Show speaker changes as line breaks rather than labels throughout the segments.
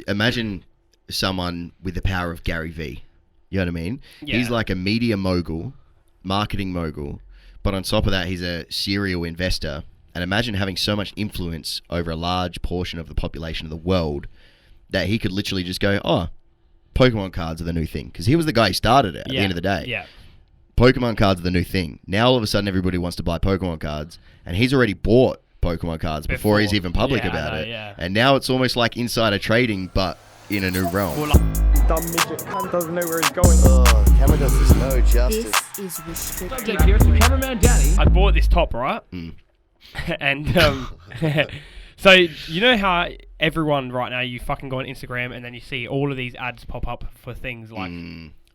Imagine someone with the power of Gary Vee. You know what I mean?
Yeah.
He's like a media mogul, marketing mogul, but on top of that, he's a serial investor. And imagine having so much influence over a large portion of the population of the world that he could literally just go, oh, Pokemon cards are the new thing. Because he was the guy who started it at the end of the day.
Yeah.
Pokemon cards are the new thing. Now all of a sudden everybody wants to buy Pokemon cards, and he's already bought Pokemon cards before he's even public about it.
Yeah.
And now it's almost like insider trading, but in a new realm.
Dumb midget cunt doesn't know where he's going.
Camera does this no justice.
This is restricted.
Subject here, the cameraman Danny. I bought this top, right? And so you know how everyone right now, you fucking go on Instagram and then you see all of these ads pop up for things like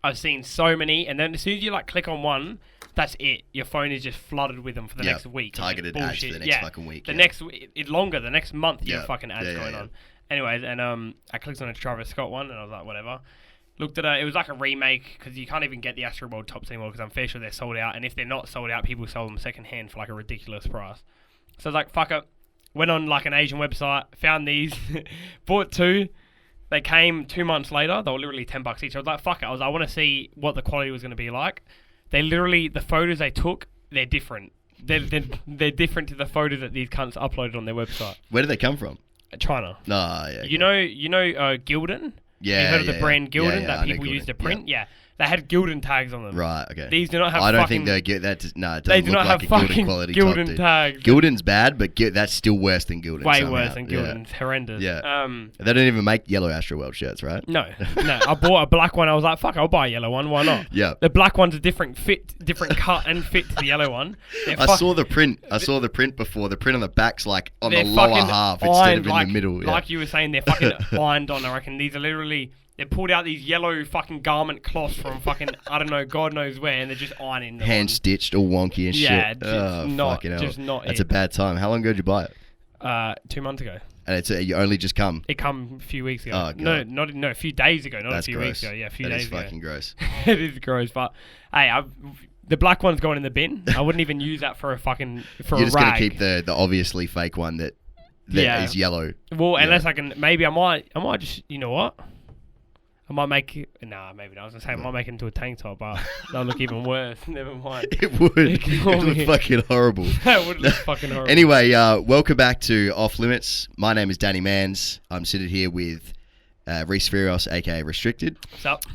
I've seen so many, and then as soon as you like click on one, that's it. Your phone is just flooded with them for the next week.
Targeted ads for the next fucking week.
The next longer, the next month, you have fucking ads going on. Anyways, and I clicked on a Travis Scott one, and I was like, whatever. Looked at it was like a remake, because you can't even get the Astro World tops anymore, because I'm fair sure they're sold out, and if they're not sold out, people sell them second hand for like a ridiculous price. So I was like, fuck it. Went on like an Asian website, found these, bought two. They came 2 months later. They were literally $10 each. I was like, fuck it. I want to see what the quality was going to be like. They literally, the photos they took, they're different. They're different to the photos that these cunts uploaded on their website.
Where did they come from?
China.
Nah, yeah.
You know Gildan?
Yeah.
You heard of the brand Gildan that
I know
people use to
Gildan.
print? Yeah. They had Gildan tags on them.
Right, okay.
These do not have
I don't
fucking...
think they that. No, it
They
doesn't
do
look
not
like
have
a Gildan
fucking
quality
Gildan
top, dude.
tags.
Gildan's bad, but that's still worse than Gildan.
Way
somehow.
worse than Gildan. It's horrendous.
Yeah. They don't even make yellow Astro World shirts, right?
No. I bought a black one. I was like, fuck, I'll buy a yellow one. Why not?
Yeah.
The black one's a different cut and fit to the yellow one.
I saw the print. I saw the print before. The print on the back's like on the
They're
lower
fucking
half instead of in
like,
the middle. Yeah.
Like you were saying, they're fucking ironed on, I reckon. These are literally... They pulled out these yellow fucking garment cloths from fucking, I don't know, God knows where, and they're just ironing them.
Hand stitched, all wonky and shit.
Yeah, just not
That's a bad time. How long ago did you buy it?
2 months ago.
And you only just come.
It come a few weeks ago.
Oh, God.
No, a few days ago, not
That's
a few
gross.
weeks ago. Yeah, a few
That
days
is
ago.
fucking gross.
It is gross, but hey, the black one's going in the bin. I wouldn't even use that for a fucking
You're
a
just
rag.
gonna keep the obviously fake one that is yellow.
Well, unless I can, maybe I might just, you know what? I might make it. Nah, maybe not. I was gonna say I might make it into a tank top, but that'll look even worse. Never mind.
It would. It would look fucking horrible.
That would look fucking horrible.
Anyway, welcome back to Off Limits. My name is Danny Mans. I'm sitting here with Rhys, aka Restricted.
What's up?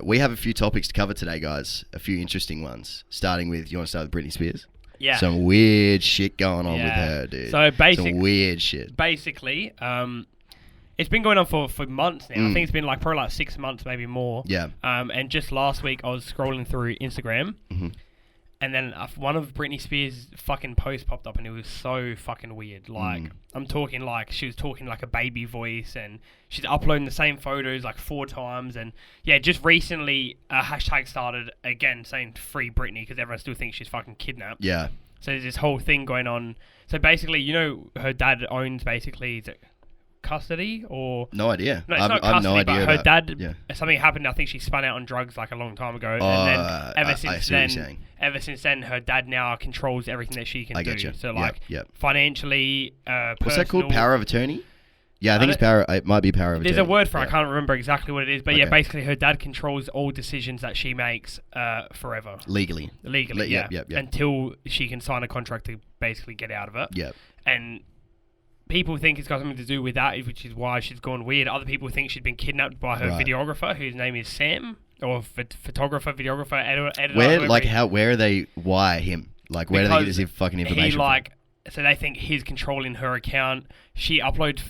We have a few topics to cover today, guys. A few interesting ones. Starting with, you want to start with Britney Spears?
Yeah.
Some weird shit going on with her, dude.
So
some weird shit.
Basically, it's been going on for months now. I think it's been probably 6 months, maybe more.
Yeah.
And just last week, I was scrolling through Instagram, and then one of Britney Spears' fucking posts popped up, and it was so fucking weird. I'm talking she was talking like a baby voice, and she's uploading the same photos 4 times. And yeah, just recently, a hashtag started again saying free Britney, because everyone still thinks she's fucking kidnapped.
Yeah.
So there's this whole thing going on. So basically, her dad owns is it custody or
no idea.
No, it's not
I have
custody,
no idea.
but her dad, something happened. I think she spun out on drugs a long time ago, and then ever since then, her dad now controls everything that she can do.
Get you.
So financially,
what's that called? Power of attorney? Yeah, I think it's power. It might be power of attorney.
There's a word for it. I can't remember exactly what it is, but yeah, basically her dad controls all decisions that she makes forever.
Legally.
Yeah. Until she can sign a contract to basically get out of it.
Yeah.
And people think it's got something to do with that, which is why she's gone weird. Other people think she's been kidnapped by her videographer, whose name is Sam, or photographer, videographer, editor.
Where are they? Why him? Where do they get this fucking information from?
So they think he's controlling her account. She uploads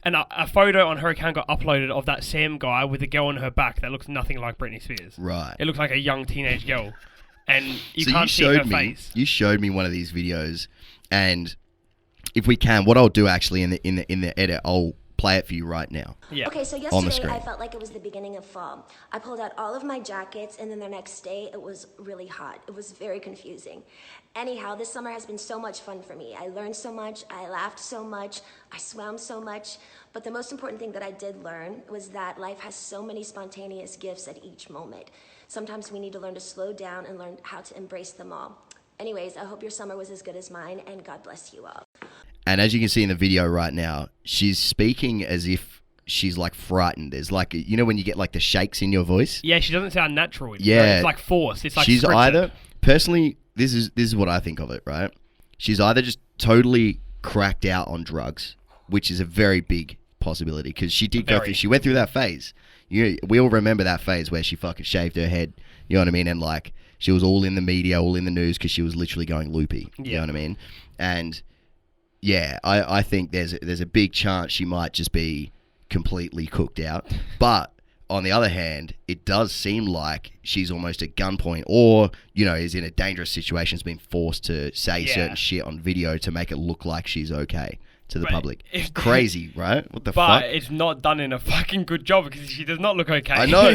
a photo on her account got uploaded of that Sam guy with a girl on her back that looks nothing like Britney Spears.
Right.
It looks like a young teenage girl, and you can't see her face.
You showed me one of these videos, and if we can, what I'll do actually in the edit, I'll play it for you right now.
Yeah.
Okay, so yesterday I felt like it was the beginning of fall. I pulled out all of my jackets, and then the next day it was really hot. It was very confusing. Anyhow, this summer has been so much fun for me. I learned so much, I laughed so much, I swam so much. But the most important thing that I did learn was that life has so many spontaneous gifts at each moment. Sometimes we need to learn to slow down and learn how to embrace them all. Anyways, I hope your summer was as good as mine, and God bless you all.
And as you can see in the video right now, she's speaking as if she's like frightened. There's like, you know, when you get like the shakes in your voice.
Yeah, she doesn't sound natural.
Yeah,
it's like forced. It's like
she's
scripted.
either personally. This is what I think of it. Right, she's either just totally cracked out on drugs, which is a very big possibility because she did go through. She went through that phase. We all remember that phase where she fucking shaved her head. You know what I mean? And like she was all in the media, all in the news because she was literally going loopy. You know what I mean? And yeah, I think there's a big chance she might just be completely cooked out. But on the other hand, it does seem like she's almost at gunpoint or, you know, is in a dangerous situation, is being forced to say certain shit on video to make it look like she's okay to the public. It's crazy, right? What the fuck?
But it's not done in a fucking good job because she does not look okay.
I know.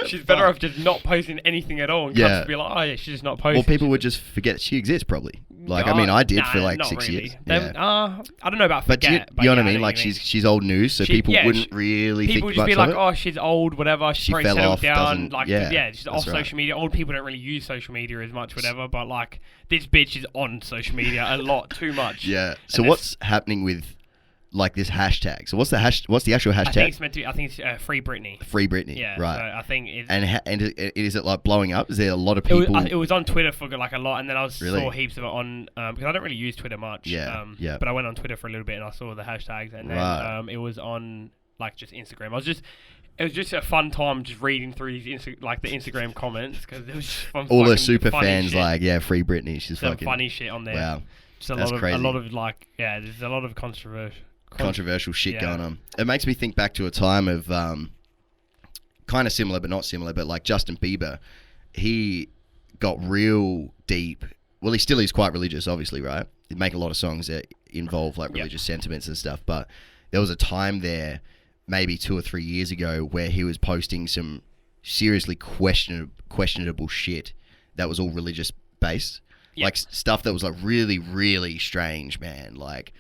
She's better off just not posting anything at all and just be like, oh yeah, she's just not posting.
Well, people would just forget she exists probably. Like, I mean, I did for like 6 years.
I don't know about forget.
But you know what I mean? Like, she's old news, so people wouldn't really think much of it.
People would just be like, oh, she's old, whatever. She's probably
fell
settled
off,
down. Like, she's off
right.
social media. Old people don't really use social media as much, whatever. But like, this bitch is on social media a lot, too much.
Yeah. So what's happening with like this hashtag? So what's the actual hashtag?
I think it's meant to be. I think it's Free Britney.
Free Britney.
Yeah.
Right.
So I think it's.
And is it like blowing up? Is there a lot of people?
It was on Twitter for like a lot, and then I
Really?
saw heaps of it on because I don't really use Twitter much.
Yeah.
But I went on Twitter for a little bit and I saw the hashtags, and then it was on like just Instagram. It was just a fun time just reading through these the Instagram comments because it was just fun.
All the super
fans
shit. Like, yeah, Free Britney. She's
some
fucking
funny shit on there.
Wow.
Just
That's crazy.
a lot of like there's a lot of controversial
shit going on. It makes me think back to a time of kind of similar but not similar, but like Justin Bieber, he got real deep. Well, he still is quite religious, obviously, right? He make a lot of songs that involve like religious sentiments and stuff, but there was a time there maybe 2 or 3 years ago where he was posting some seriously questionable shit that was all religious based. Like stuff that was like really, really strange, man. Like,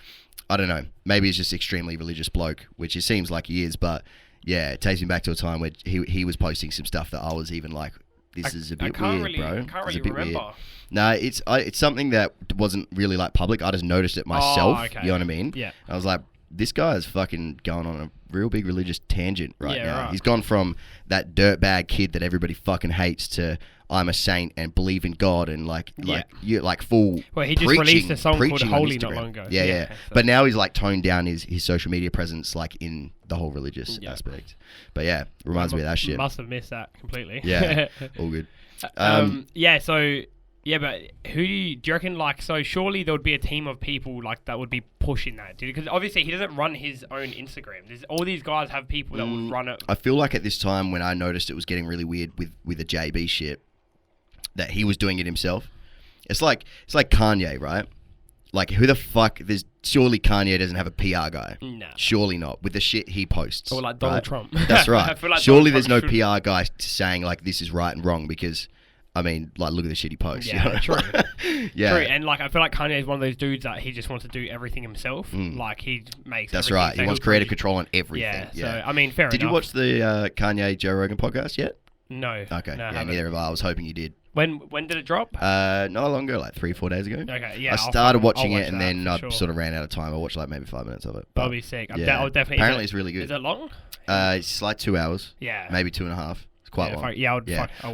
I don't know. Maybe he's just extremely religious bloke, which it seems like he is. But yeah, it takes me back to a time where he was posting some stuff that I was even like, this is a bit weird, bro.
I can't really remember. Weird.
No, it's something that wasn't really like public. I just noticed it myself.
Oh, okay.
You know what I mean?
Yeah.
I was like, this guy is fucking going on a real big religious tangent now.
Right.
He's gone from that dirtbag kid that everybody fucking hates to I'm a saint and believe in God and you like full.
Well, he just released a song called Holy not long ago.
Yeah. So. But now he's like toned down his social media presence like in the whole religious aspect. But yeah, reminds me of that shit.
Must have missed that completely.
Yeah, all good.
But who do you reckon, like, so surely there would be a team of people, like, that would be pushing that, dude, because obviously he doesn't run his own Instagram. All these guys have people that would run it.
I feel like at this time when I noticed it was getting really weird with the JB shit, that he was doing it himself. It's like Kanye, right? Like, who the fuck, surely Kanye doesn't have a PR guy.
No.
Surely not, with the shit he posts.
Or like Donald Trump.
That's right.
I feel like
surely there's no PR guy saying, like, this is right and wrong because... I mean, like, look at the shit he posts.
Yeah,
you know?
true.
Yeah.
True, and, like, I feel like Kanye is one of those dudes that he just wants to do everything himself. Like, he makes
That's right. He wants creative control on everything.
Yeah, so, I mean, fair enough.
Did you watch the Kanye Joe Rogan podcast yet?
No.
Okay.
No,
yeah, neither have I. I was hoping you did.
When did it drop?
Not long ago, like 3 or 4 days ago.
Okay, yeah.
I started watching
watch
it and then I sort of ran out of time. I watched like maybe 5 minutes of it.
That'll be sick.
Yeah.
I'll definitely.
Apparently it's really good.
Is it long?
It's like 2 hours.
Yeah.
Maybe 2.5. Quite long.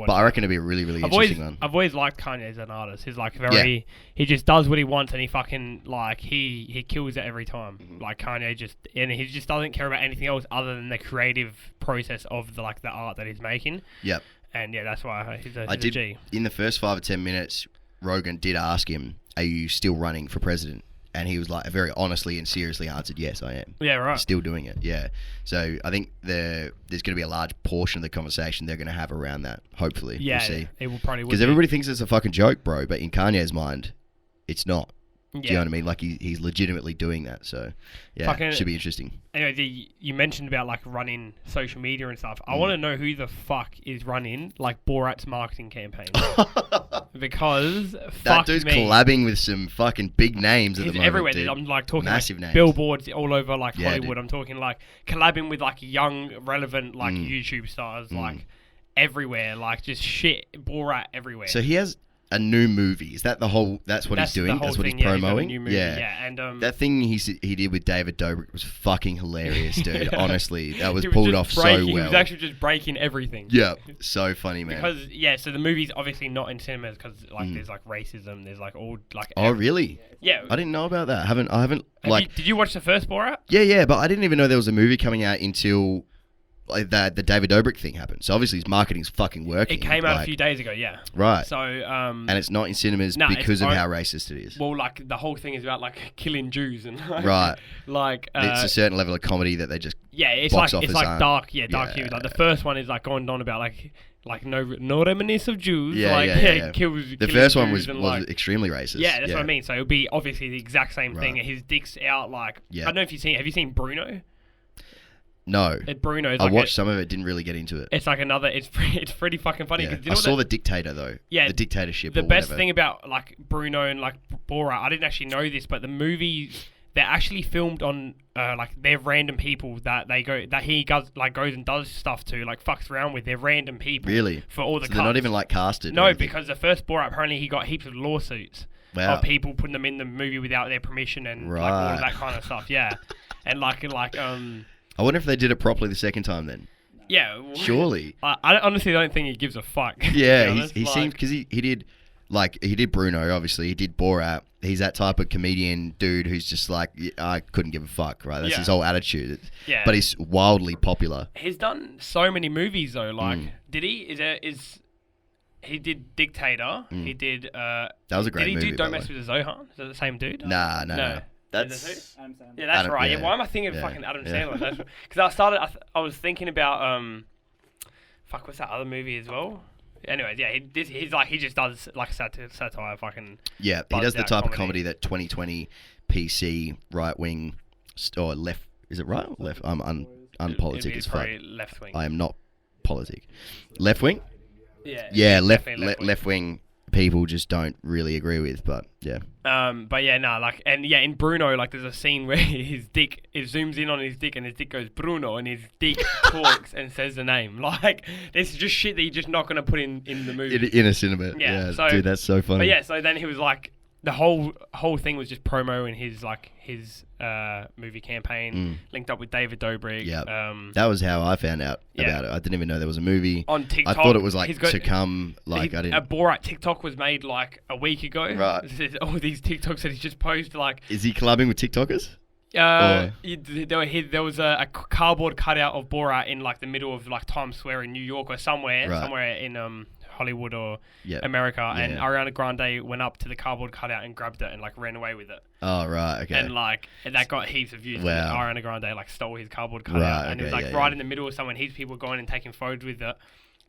But
I reckon it'd be a really, really interesting one.
I've always liked Kanye as an artist. He's like very, he just does what he wants and he fucking like he kills it every time. Like Kanye he just doesn't care about anything else other than the creative process of the art that he's making.
Yep.
And yeah, that's why he's a G.
In the first 5 or 10 minutes, Rogan did ask him, "Are you still running for president?" And he was like, very honestly and seriously answered, "Yes, I am."
Yeah, right.
Still doing it, yeah. So I think there's going to be a large portion of the conversation they're going to have around that, hopefully.
Yeah,
we'll see.
it will probably
because everybody thinks it's a fucking joke, bro, but in Kanye's mind, it's not.
Yeah.
Do you know what I mean? Like, he's legitimately doing that, so yeah, it should be interesting.
Anyway, you mentioned about, like, running social media and stuff. I want to know who the fuck is running, like, Borat's marketing campaign. Because,
that dude's collabing with some fucking big names at the moment,
everywhere.
dude.
I'm, like, talking
massive
like
names.
Billboards all over, like, Hollywood.
Dude.
I'm talking, like, collabing with, like, young, relevant, like, YouTube stars, like, everywhere. Like, just shit, Borat everywhere.
So he has a new movie. Is that the whole? That's what he's doing. That's what he's promoting.
Yeah, and
that thing he did with David Dobrik was fucking hilarious, dude. Honestly, that was
He
pulled off so well.
He was actually just breaking everything.
Yeah, so funny, man.
Because so the movie's obviously not in cinemas because like there's like racism. There's like all like.
Oh really?
Yeah.
I didn't know about that. I haven't like.
Did you watch the first Borat?
Yeah, but I didn't even know there was a movie coming out until. Like the David Dobrik thing happened. So obviously his marketing's fucking working.
It came out a few days ago, yeah.
Right.
So
and it's not in cinemas because of how racist it is.
Well, like the whole thing is about like killing Jews and like,
right.
Like
it's a certain level of comedy that they just
it's
box
like
office
dark humor. Like the first one is like going on about like no reminiscence of Jews. Kills.
The first one was
like,
extremely racist.
Yeah, that's what I mean. So it'll be obviously the exact same thing. His dick's out. Like I don't know if have you seen Bruno?
No.
Bruno.
I watched some of it, didn't really get into it.
It's like another, it's pretty fucking funny.
Yeah. I saw The Dictator though. Yeah. The dictatorship
The best thing about like Bruno and like Borat, I didn't actually know this, but the movies, they're actually filmed on, like they're random people that he goes and does stuff to, like fucks around with. They're random people.
Really?
For all the
so they're not even like casted?
No, because the first Borat, apparently he got heaps of lawsuits.
Wow.
Of people putting them in the movie without their permission and like all of that kind of stuff. Yeah. And
I wonder if they did it properly the second time then.
Yeah.
Surely.
I honestly don't think he gives a fuck.
Yeah, he seemed... Because he did... Like, he did Bruno, obviously. He did Borat. He's that type of comedian dude who's just like, I couldn't give a fuck, right? That's his whole attitude.
Yeah.
But he's wildly popular.
He's done so many movies, though. Like, did he... He did Dictator. He did... that
was a great movie,
Did he do Don't Mess With the Zohan? Is that the same dude?
No.
That's
Adam Sandler.
Yeah, that's right. Yeah. Why am I thinking of fucking Adam Sandler? Because I was thinking about what's that other movie as well? Anyways, yeah, he just does like satire fucking.
Yeah, he does the type of comedy that 2020 PC right wing or left. Is it right or left? I'm unpolitic as fuck.
Left wing.
I am not politic. Left wing.
Yeah.
Left wing. People just don't really agree with, but yeah.
But yeah, no, like, and yeah, in Bruno, like, there's a scene where it zooms in on his dick, and his dick goes Bruno, and his dick talks and says the name. Like, this is just shit that you're just not gonna put in the movie
in a cinema. Yeah, so, dude, that's so funny.
But yeah, so then he was like, the whole thing was just promo in his movie campaign, linked up with David Dobrik.
Yeah, that was how I found out about it. I didn't even know there was a movie
on TikTok.
I thought it was like to come. Like I didn't.
A Borat TikTok was made like a week ago.
Right.
All these TikToks that he's just posted. Like,
is he collabing with TikTokers?
There was a cardboard cutout of Borat in like the middle of like Times Square in New York or somewhere in Hollywood or America, and Ariana Grande went up to the cardboard cutout and grabbed it and like ran away with it.
Oh right, okay.
And that got heaps of views.
Wow.
Ariana Grande like stole his cardboard cutout, and it was like right in the middle of someone. His people going and taking photos with it.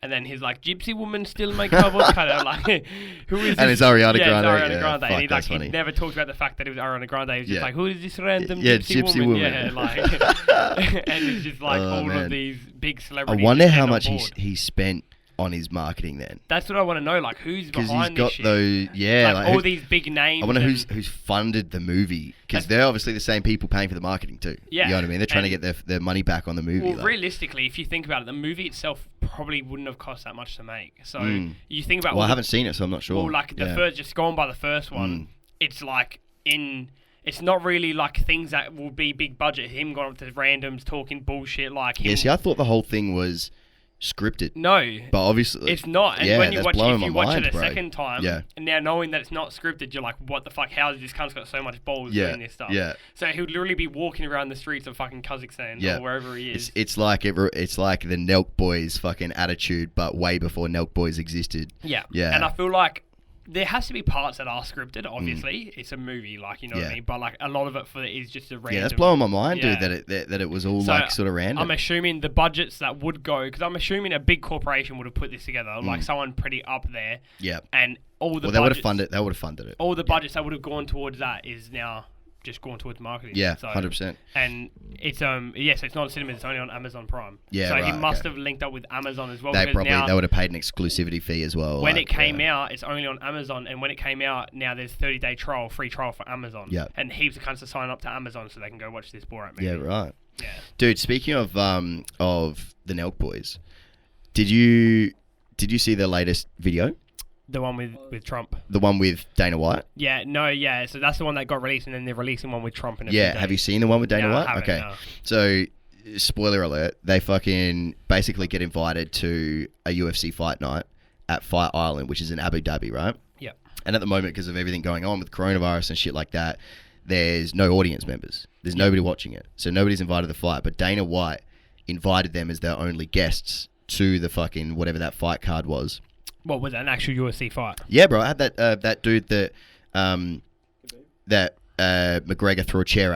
And then he's like, gypsy woman still my cardboard cutout. Like, who is this?
And it's Ariana Grande.
Ariana Grande.
Fuck,
and he never talked about the fact that it was Ariana Grande. He was just like, who is this random
gypsy woman?
Yeah, like, and it's just like of these big celebrities.
I wonder how much he spent on his marketing then.
That's what I want to know. Like, who's behind
this shit? Those, like
all these big names.
I wonder who's funded the movie, because they're obviously the same people paying for the marketing too. Yeah, you know what I mean. They're trying to get their money back on the movie.
Well, realistically, if you think about it, the movie itself probably wouldn't have cost that much to make. So you think about.
Well, I haven't seen it, so I'm not sure.
Well, like the first, just going by the first one, it's like It's not really like things that will be big budget. Him going up to randoms talking bullshit like him.
Yeah, see, I thought the whole thing was scripted.
No,
but obviously
it's not. And when you watch, if you watch it a
bro.
second time, and now knowing that it's not scripted, you're like, what the fuck? How has this cunt's got so much balls doing this stuff?
Yeah.
So he would literally be walking around the streets of fucking Kazakhstan or wherever he is.
It's like the Nelk Boys fucking attitude, but way before Nelk Boys existed.
Yeah. And I feel like there has to be parts that are scripted, obviously. It's a movie, like, you know what I mean? But, like, a lot of it for it is just a random...
Yeah, that's blowing my mind, dude, that it was all, like, sort of random.
I'm assuming the budgets that would go... Because I'm assuming a big corporation would have put this together, like someone pretty up there.
Yeah.
And all the budgets...
They would have funded it.
All the budgets that would have gone towards that is now just going towards marketing.
Yeah, 100%.
And it's so it's not in cinemas, it's only on Amazon Prime.
Yeah,
so he must have linked up with Amazon as well.
They would have paid an exclusivity fee as well.
When it came out, it's only on Amazon, and when it came out, now there's 30-day free trial for Amazon.
Yeah.
And heaps of cunts to sign up to Amazon so they can go watch this Borat movie.
Yeah, right.
Yeah.
Dude, speaking of the Nelk Boys, did you see the latest video?
The one with Trump.
The one with Dana White?
Yeah, no, yeah. So that's the one that got released, and then they're releasing one with Trump in a few
Yeah,
days.
have you seen the one with Dana
No, I
White?
haven't,
Okay.
no.
So, spoiler alert, they fucking basically get invited to a UFC fight night at Fight Island, which is in Abu Dhabi, right?
Yeah.
And at the moment, because of everything going on with coronavirus and shit like that, there's no audience members. There's nobody watching it. So nobody's invited to the fight. But Dana White invited them as their only guests to the fucking whatever that fight card was.
What was it, an actual UFC fight?
Yeah, bro. I had that dude that McGregor threw a chair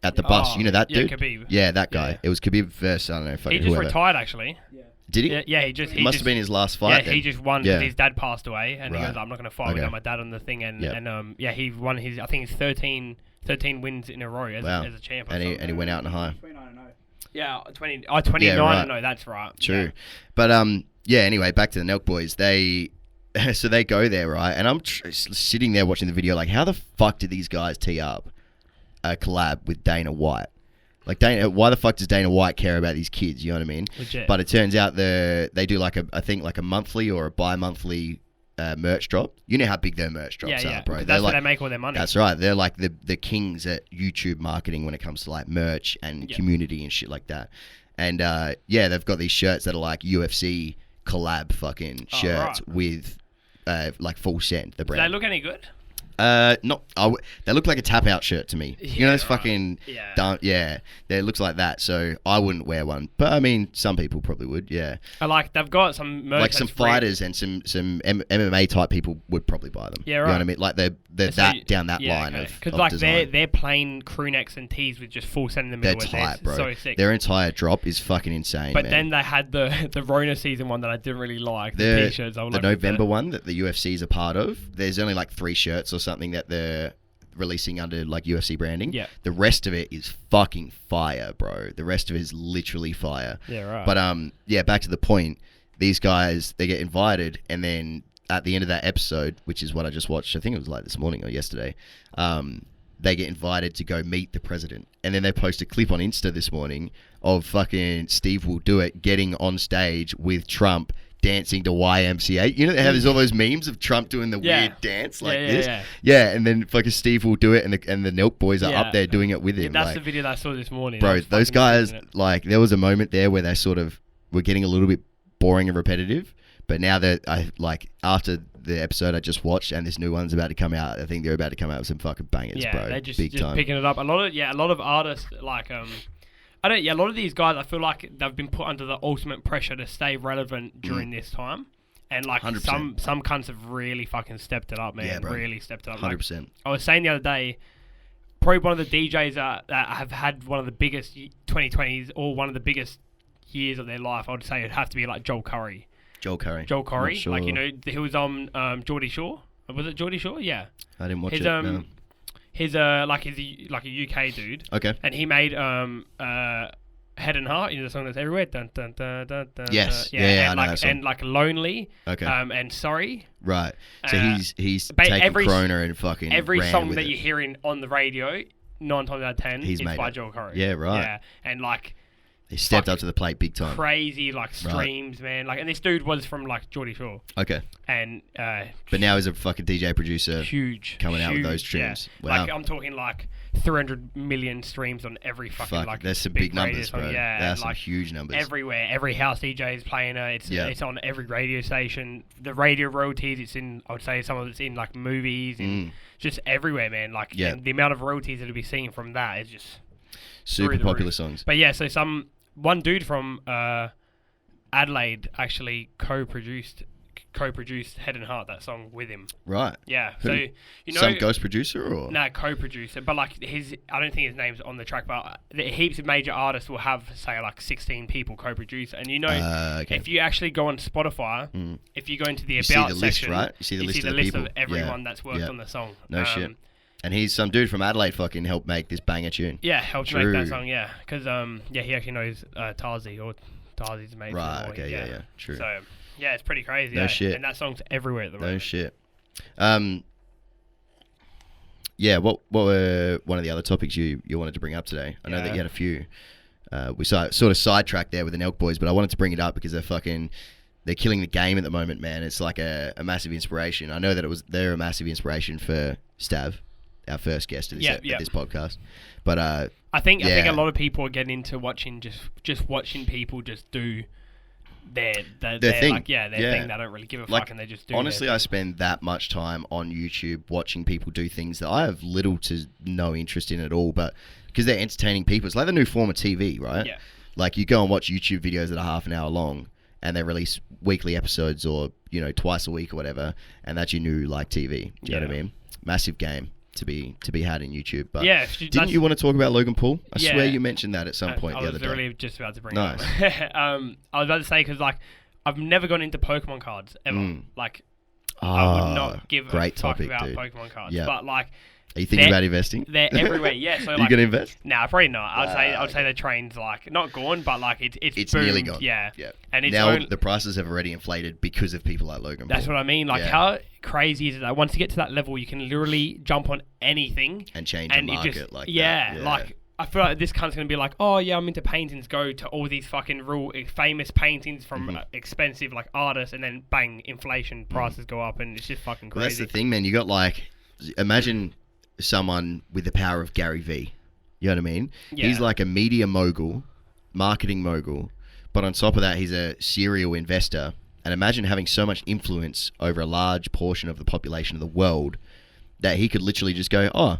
at the bus. You know that dude?
Khabib.
Yeah, that guy.
Yeah.
It was Khabib versus, I don't know, fucking
He just
whoever.
retired, actually.
Did he?
Yeah,
It must have been his last fight.
Yeah, he just won because his dad passed away, and he
Right.
goes, "I'm not going to fight without my dad on the thing." And he won his, I think it's 13 wins in a row as a champ.
And he went out in a high.
Yeah, 29.
Yeah, right.
No, that's right.
True.
Yeah.
But anyway, back to the Nelk Boys. They go there, right? And I'm sitting there watching the video like, how the fuck did these guys tee up a collab with Dana White? Like, why the fuck does Dana White care about these kids? You know what I mean?
Legit.
But it turns out they do like a monthly or a bi-monthly merch drop. You know how big their merch drops are, bro.
That's where they make all their money.
That's right. They're like the kings at YouTube marketing when it comes to like merch and community and shit like that. And they've got these shirts that are like UFC collab fucking shirts with like full send the brand.
Do they look any good?
They look like a tap out shirt to me. You know, those fucking it looks like that. So I wouldn't wear one, but I mean, some people probably would. Yeah,
They've got some merch
like some fighters and some MMA type people would probably buy them.
Yeah, right.
You know what I mean? Like they're down that line of
because like
design.
they're plain crew necks and tees with just full send in the middle.
They're tight, bro.
So sick.
Their entire drop is fucking insane.
But
man.
then they had the Rona season one that I didn't really like. The t-shirts.
The November one that the UFC is a part of. There's only like 3 shirts or something that they're releasing under like UFC branding.
Yeah.
The rest of it is fucking fire, bro. The rest of it is literally fire.
Yeah, right.
But back to the point. These guys, they get invited, and then at the end of that episode, which is what I just watched, I think it was like this morning or yesterday, they get invited to go meet the president. And then they post a clip on Insta this morning of fucking Steve Will Do It getting on stage with Trump dancing to YMCA. You know how there's all those memes of Trump doing the weird dance like this? Yeah, and then fucking Steve Will Do It, and the Nelk Boys are up there doing it with him.
That's the video that I saw this morning.
Bro, those guys, like, there was a moment there where they sort of were getting a little bit boring and repetitive, but now that after the episode I just watched and this new one's about to come out, I think they're about to come out with some fucking bangers, bro.
They're just
Big time.
picking it up. A lot of artists like a lot of these guys, I feel like they've been put under the ultimate pressure to stay relevant during this time. And like
100%.
some cunts have really fucking stepped it up, man.
Yeah, bro.
Really stepped it up.
100%.
Like, I was saying the other day, probably one of the DJs that have had one of the biggest 2020s or one of the biggest years of their life, I would say it'd have to be like Joel Curry.
Joel Curry.
Sure. Like, you know, he was on Geordie Shore. Was it Geordie Shore? Yeah.
I didn't watch it. No.
He's a UK dude.
Okay.
And he made Head and Heart, you know, the song that's everywhere. Dun, dun, dun, dun, dun,
Yes.
dun.
Yeah,
and
I know
like,
that song.
and like Lonely.
Okay.
And Sorry.
Right. So he's
but
taken
every-
Corona and fucking
Every
ran
song
with
that
it.
you're hearing on the radio, 9 times out of 10,
He's
is
made
by
it.
Joel Curry.
Yeah, right.
Yeah. And like
He stepped up to the plate big time.
crazy like streams, man. Like, and this dude was from like Geordie Shore.
Okay.
And
But now he's a fucking DJ producer.
huge
coming out with those
yeah.
streams. Wow.
Like, I'm talking like 300 million streams on every fucking like.
There's some big
radio
numbers,
song.
bro.
Yeah,
There's some
like
huge numbers.
everywhere. Every house DJ is playing it. It's on every radio station. The radio royalties. It's in. I would say some of it's in like movies and just everywhere, man. Like and the amount of royalties that'll be seen from that is just
super popular songs.
But yeah, so one dude from Adelaide actually co-produced Head and Heart, that song, with him.
Right.
Yeah.
Who?
So you know,
some ghost producer or
no, co-producer, but like I don't think his name's on the track, but heaps of major artists will have say like 16 people co-produce, and you know, if you actually go on Spotify, if you go into the about
list,
section,
right? You see the list of the people.
of everyone that's worked on the song.
No shit. And he's some dude from Adelaide fucking helped make this banger tune.
Yeah, helped make that song. Yeah, because he actually knows Tazi or Tazi's mate.
Right. Okay. Yeah. True.
So yeah, it's pretty crazy.
No shit.
And that song's everywhere at the moment.
No shit. Yeah. What were one of the other topics you wanted to bring up today? I know that you had a few. We sort of sidetracked there with the Nelk Boys, but I wanted to bring it up because they're they're killing the game at the moment, man. It's like a massive inspiration. I know that they're a massive inspiration for Stav, our first guest of this podcast. But
I think a lot of people are getting into watching just watching people just do their thing. Like, their thing. They don't really give a fuck, and they just do.
Honestly, I spend that much time on YouTube watching people do things that I have little to no interest in at all, but because they're entertaining people. It's like the new form of TV, right?
Yeah.
Like you go and watch YouTube videos that are half an hour long, and they release weekly episodes or twice a week or whatever, and that's your new like TV. Do you know what I mean? Massive game to be had in YouTube. But didn't you want to talk about Logan Paul? I swear you mentioned that at some point the other day.
I was really just about to bring it up. I was about to say, because like I've never gone into Pokemon cards ever. Like I would not give a fuck about Pokemon cards. Yep. But like,
are you thinking about investing?
They're everywhere. Yeah. So
are you gonna invest?
Nah, probably not. I'd say the train's like not gone, but like it's boomed.
Nearly gone.
Yeah. And it's
now the prices have already inflated because of people like Logan Paul.
That's what I mean. Like how crazy is it that once you get to that level, you can literally jump on anything
and change the market like that.
Yeah. Like I feel like this cunt's gonna be like, oh yeah, I'm into paintings. Go to all these fucking real famous paintings from expensive like artists, and then bang, inflation, prices go up, and it's just fucking crazy.
Well, that's the thing, man. You got like, imagine someone with the power of Gary Vee. You know what I mean? Yeah. He's like a media mogul, marketing mogul, but on top of that, he's a serial investor. And imagine having so much influence over a large portion of the population of the world that he could literally just go, oh,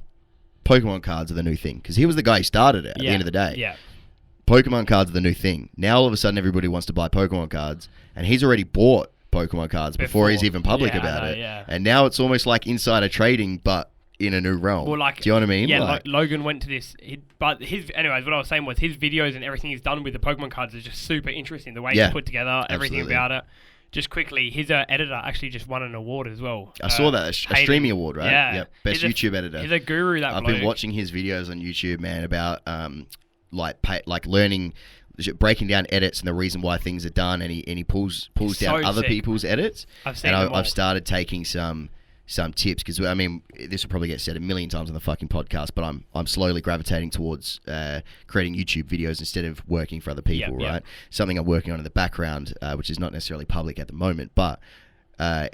Pokemon cards are the new thing. Because he was the guy who started it at the end of the day.
Yeah.
Pokemon cards are the new thing. Now all of a sudden everybody wants to buy Pokemon cards, and he's already bought Pokemon cards before he's even public about it.
Yeah.
And now it's almost like insider trading, but in a new realm.
Well, like,
do you know what I mean?
Yeah, like Logan went to this, anyways, what I was saying was his videos and everything he's done with the Pokemon cards is just super interesting. The way he's put together, everything about it. Just quickly, his editor actually just won an award as well.
I saw that, a streaming award, right?
Yeah.
Yep. Best YouTube editor.
He's a guru, that
I've been watching his videos on YouTube, man, about like learning, breaking down edits and the reason why things are done, and he pulls down other people's edits. I've started taking some tips, because I mean, this will probably get said a million times on the fucking podcast, but I'm slowly gravitating towards creating YouTube videos instead of working for other people, right? Something I'm working on in the background, which is not necessarily public at the moment, but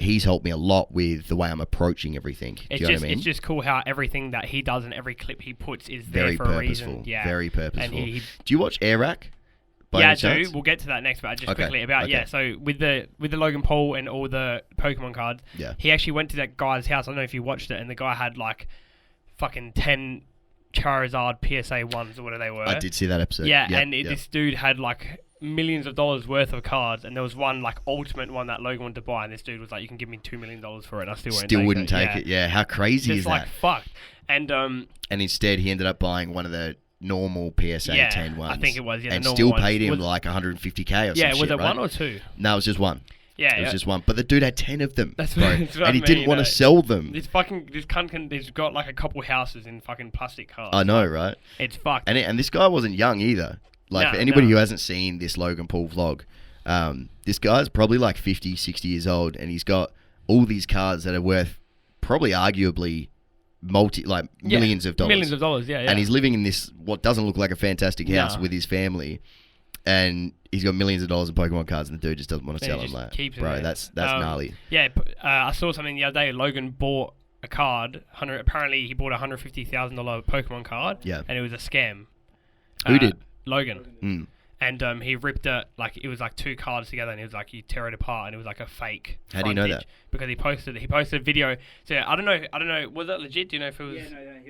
he's helped me a lot with the way I'm approaching everything. Do you know what I mean?
It's just cool how everything that he does and every clip he puts is there for a reason. Yeah,
very purposeful. Do you watch Air Rack?
Yeah, I do. We'll get to that next, but just quickly about so with the Logan Paul and all the Pokemon cards, he actually went to that guy's house. I don't know if you watched it, and the guy had like fucking 10 Charizard PSA 1s or whatever they were.
I did see that episode.
Yeah, this dude had like millions of dollars worth of cards, and there was one like ultimate one that Logan wanted to buy, and this dude was like, "You can give me $2 million for it," and I still wouldn't take it.
Yeah, how crazy is that?
Like fucked. And
instead he ended up buying one of the normal PSA 10 ones.
I think it was,
and still paid him like $150K or something.
Yeah, was it
right?
1 or 2?
No, it was just 1.
Yeah,
it was just 1. But the dude had 10 of them.
That's what
and he didn't want to sell them.
This cunt he's got like a couple houses in fucking plastic cars.
I know, right?
It's fucked.
And this guy wasn't young either. Like, for anybody who hasn't seen this Logan Paul vlog, this guy's probably like 50, 60 years old, and he's got all these cars that are worth probably arguably millions of dollars.
Millions of dollars, yeah.
And he's living in this, what doesn't look like a fantastic house with his family, and he's got millions of dollars in Pokemon cards, and the dude just doesn't want to sell them. Like, bro, that's gnarly.
Yeah, I saw something the other day. Logan bought a card. Apparently, he bought a $150,000 Pokemon card. Yeah, and it was a scam.
Who did?
Logan. And he ripped it, like, it was like 2 cards together, and he was like, he tear it apart, and it was like a fake.
How do you know that?
Because he posted a video. So I don't know, was that legit? Do you know if it was?
Yeah, no,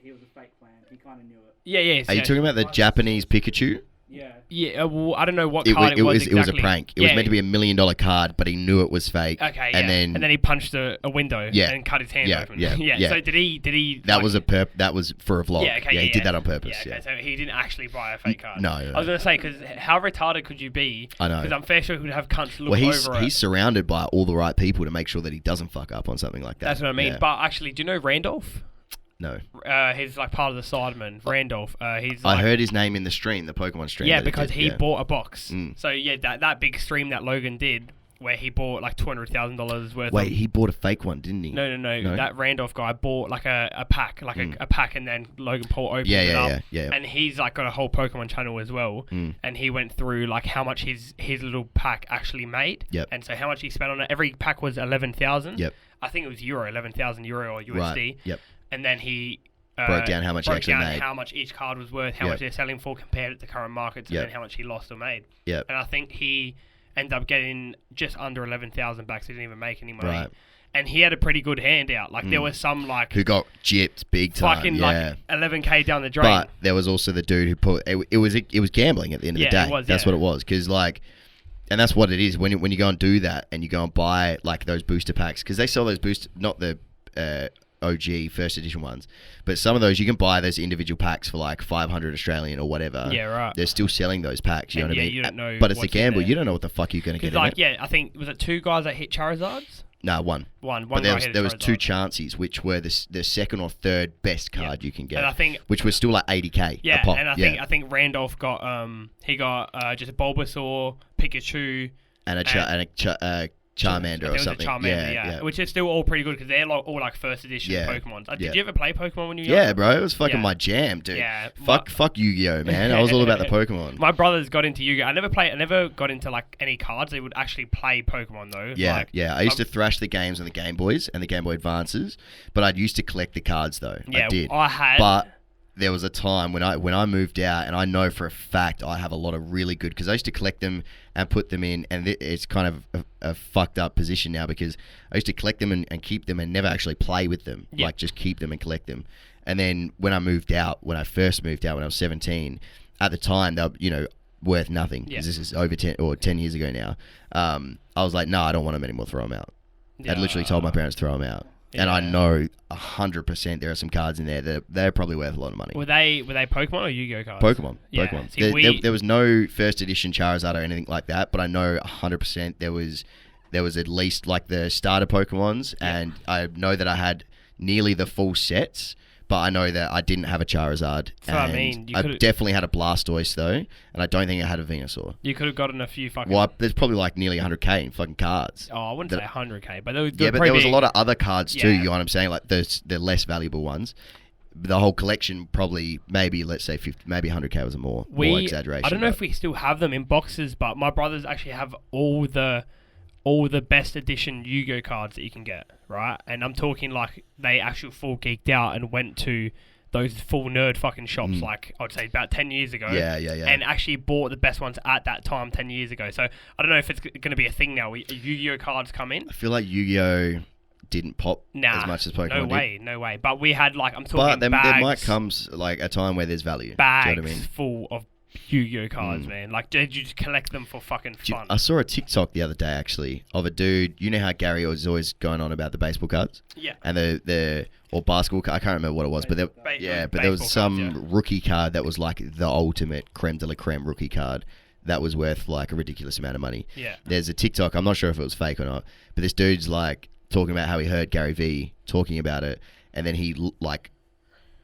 he was a fake plan. He kind of knew it.
Yeah.
Are you talking about the Japanese Pikachu?
Yeah.
Yeah, well, I don't know what card it was exactly.
It was a prank. It was meant to be $1 million card, but he knew it was fake.
Okay,
and
then he punched a window and cut his hand open. Yeah. So did he?
That was that was for a vlog. Yeah, okay, he did that on purpose.
Yeah, okay, so he didn't actually buy a fake card.
No.
I was gonna say, because how retarded could you be?
I know.
Because I'm fair sure he would have cunts look over it.
He's surrounded by all the right people to make sure that he doesn't fuck up on something like that.
That's what I mean. Yeah. But actually, do you know Randolph?
No.
He's like part of the Sidemen, Randolph. He's.
I heard his name in the stream, the Pokemon stream.
Yeah, because he bought a box. So yeah, that big stream that Logan did, where he bought like $200,000 worth.
Wait, he bought a fake one, didn't he?
No. That Randolph guy bought like a pack, a pack, and then Logan Paul opened it up.
Yeah.
And he's like got a whole Pokemon channel as well. And he went through like how much his little pack actually made.
Yep.
And so how much he spent on it. Every pack was 11,000.
Yep.
I think it was euro, 11,000 euro or USD.
Right. Yep.
And then he
broke down how much he actually made.
How much each card was worth, how much they're selling for compared it to current markets, and then how much he lost or made.
Yep.
And I think he ended up getting just under 11,000 back, so he didn't even make any money.
Right.
And he had a pretty good hand out. Like there was some like
who got gypped big time.
fucking like 11K down the drain.
But there was also the dude who put it was gambling at the end of the day.
It was,
that's what it was. Because like, and that's what it is when you go and do that and you go and buy like those booster packs, because they sell those not the OG first edition ones, but some of those you can buy those individual packs for like 500 Australian or whatever.
Yeah, right.
They're still selling those packs. You know what I mean?
You don't know.
But it's a
what's
gamble.
in there.
You don't know what the fuck you're going to get.
Like,
in it.
I think was it 2 guys that hit Charizards?
No, one. But
guy
there was
hit
2
Charizard.
chances, which were the second or third best card you can get.
And I think,
which was still like 80k.
Yeah,
a pop.
and I think Randolph got just a Bulbasaur, Pikachu,
and a Charmander or something.
Yeah, which is still all pretty good because they're all like first edition Pokemon. Did you ever play Pokemon when you were
young?
young?
Yeah, bro, it was fucking my jam, dude.
Yeah,
fuck Yu-Gi-Oh, man. I was all about the Pokemon.
My brothers got into Yu-Gi-Oh. I never got into like any cards. They would actually play Pokemon though.
Yeah, I used to thrash the games on the Game Boys and the Game Boy Advances, but I used to collect the cards though.
Yeah,
I did.
I had.
But there was a time when I moved out, and I know for a fact I have a lot of really good, because I used to collect them and put them in, and it's kind of a fucked up position now, because I used to collect them and keep them and never actually play with them, like just keep them and collect them. And then when I first moved out when I was 17, at the time they were, worth nothing, because this is over 10 years ago now. I was like, no, I don't want them anymore, throw them out. I'd literally told my parents to throw them out. And I know 100% there are some cards in there that they're probably worth a lot of money.
Were they Pokemon or Yu-Gi-Oh cards?
Pokemon.
Yeah.
Pokemon.
See,
there was no first edition Charizard or anything like that, but I know 100% there was at least like the starter Pokemons, and I know that I had nearly the full sets. But I know that I didn't have a Charizard.
So I mean,
I definitely had a Blastoise though, and I don't think I had a Venusaur.
You could have gotten a few fucking.
Well, there's probably like nearly 100k in fucking cards.
Oh, I wouldn't say 100k, but there was.
Yeah, but there was a lot of other cards too. You know what I'm saying? Like the less valuable ones. The whole collection probably let's say 50, maybe 100k was more exaggeration.
I don't know if we still have them in boxes, but my brothers actually have all the best edition Yu-Gi-Oh cards that you can get, right? And I'm talking like they actually full geeked out and went to those full nerd fucking shops, like I'd say about 10 years ago.
Yeah.
And actually bought the best ones at that time 10 years ago. So I don't know if it's going to be a thing now where Yu-Gi-Oh cards come in.
I feel like Yu-Gi-Oh didn't pop as much as Pokemon
No way. But we had like, I'm talking
but there
bags.
might come like a time where there's value.
Bags
Do you know what I mean?
full of Yu-Gi-Oh cards, man. Like, did you just collect them for fucking fun?
I saw a TikTok the other day, actually, of a dude. You know how Gary was always going on about the baseball cards?
Yeah.
And or basketball card. I can't remember what it was, but there was some rookie card that was like the ultimate creme de la creme rookie card that was worth like a ridiculous amount of money.
Yeah.
There's a TikTok. I'm not sure if it was fake or not, but this dude's like talking about how he heard Gary Vee talking about it, and then he like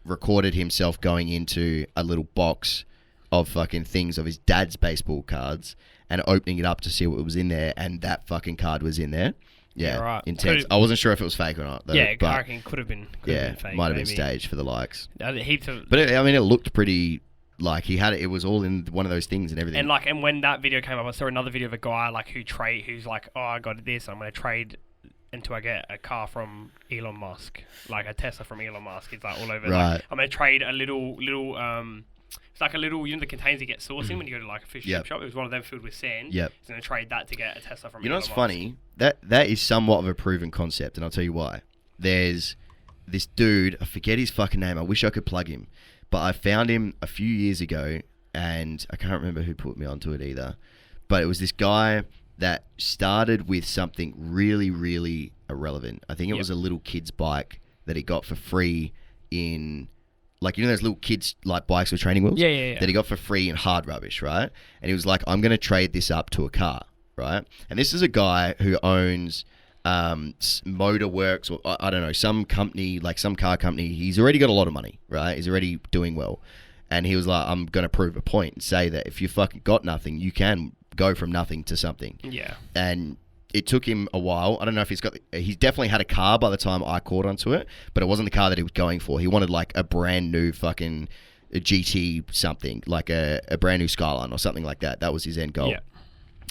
recorded himself going into a little box of fucking things of his dad's baseball cards and opening it up to see what was in there, and that fucking card was in there. Yeah,
right.
Intense. I wasn't sure if it was fake or not. Though,
I
but
reckon could have been fake.
Might have been staged for the likes.
Heaps of,
but it looked pretty. Like he had it. It was all in one of those things and everything.
And when that video came up, I saw another video of a guy like who's like, oh, I got this. I'm gonna trade until I get a car from Elon Musk, like a Tesla from Elon Musk. It's like all over.
Right.
Like, I'm gonna trade a little. It's like a little, the containers you get sourcing when you go to like a fish shop. It was one of them filled with sand.
Yep.
He's going to trade that to get a Tesla from
You know
Elon
what's
Musk.
funny? That is somewhat of a proven concept, and I'll tell you why. There's this dude, I forget his fucking name. I wish I could plug him. But I found him a few years ago, and I can't remember who put me onto it either. But it was this guy that started with something really, really irrelevant. I think it was a little kid's bike that he got for free in... Like, those little kids, like, bikes with training wheels?
Yeah.
That he got for free in hard rubbish, right? And he was like, I'm going to trade this up to a car, right? And this is a guy who owns Motorworks, or I don't know, some company, like some car company. He's already got a lot of money, right? He's already doing well. And he was like, I'm going to prove a point and say that if you fucking got nothing, you can go from nothing to something.
Yeah.
And it took him a while. I don't know if he's definitely had a car by the time I caught onto it, but it wasn't the car that he was going for. He wanted like a brand new fucking GT something, like a brand new Skyline or something like that. That was his end goal.
Yeah.